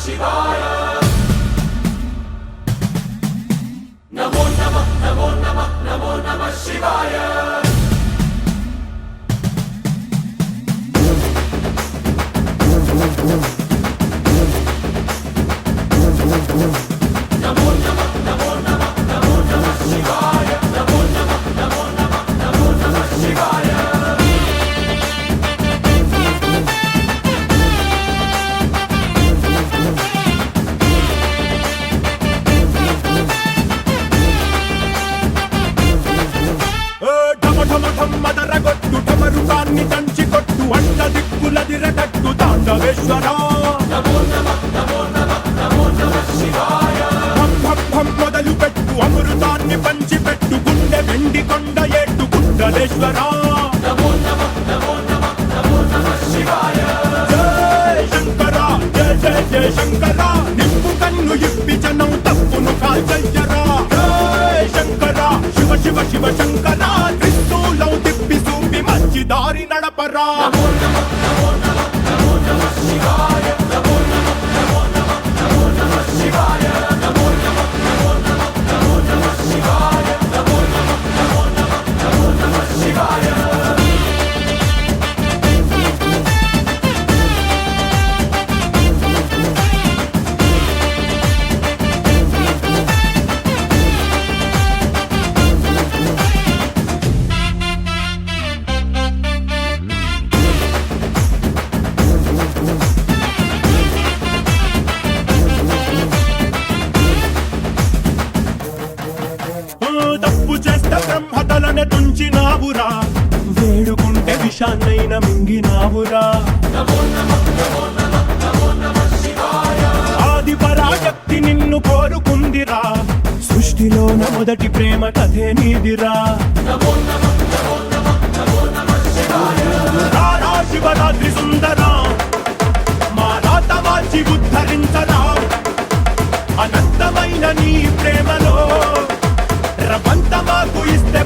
శివాయ నమో నమః నమో నమః నమో నమః శివాయ నమో నమః నమో నమః నమో నమః శివాయ నమో నమః నమో నమః నమో నమః శివాయ మదరగొట్టు టమరుకాన్ని దంచి కొట్టు అంట దిక్కులదిరగట్టు తాండవేశ్వరా నమో నమః నమో నమః నమో నమః శివాయ భం భం భం మొదలు పెట్టు అమృతాన్ని పంచి పెట్టు గుండె వెండి కొండ ఏట్టు గుండలేశ్వరా నమో నమః నమో నమః నమో నమః శివాయ జై శంకరా జయ జయ జయ శంకరా నిప్పు కన్ను ఇప్పి జనం తప్పును కాల్చయ్యరా జై శంకరా శివ శివ శివ శంకరా త్రిశూలం తిప్పి చూపి మంచి దారి నడపరా నమో నమః నమో నమః నమో నమః శివాయ నమో నమః నమో నమః నమో నమః శివాయ నమో నమః నమో నమః నమో నమః శివాయ నమో నమః నమో నమః నమో నమః శివాయ తప్పు చేస్తే బ్రహ్మతలనే తుంచినావురా వేడుకుంటే విషాన్నైన మింగినావురా నమో నమః నమో నమః నమో నమః శివాయ ఆది పరాశక్తి నిన్ను కోరుకుందిరా సృష్టిలోన మొదటి ప్రేమ కథే నీదిరా నమో నమః నమో నమః నమో నమః శివాయ రారా శివరాత్రి సుందరా మా రాత మార్చి ఉద్ధరించరా అనంతమైన నీ ప్రేమలో రవంత మాకు ఇస్తే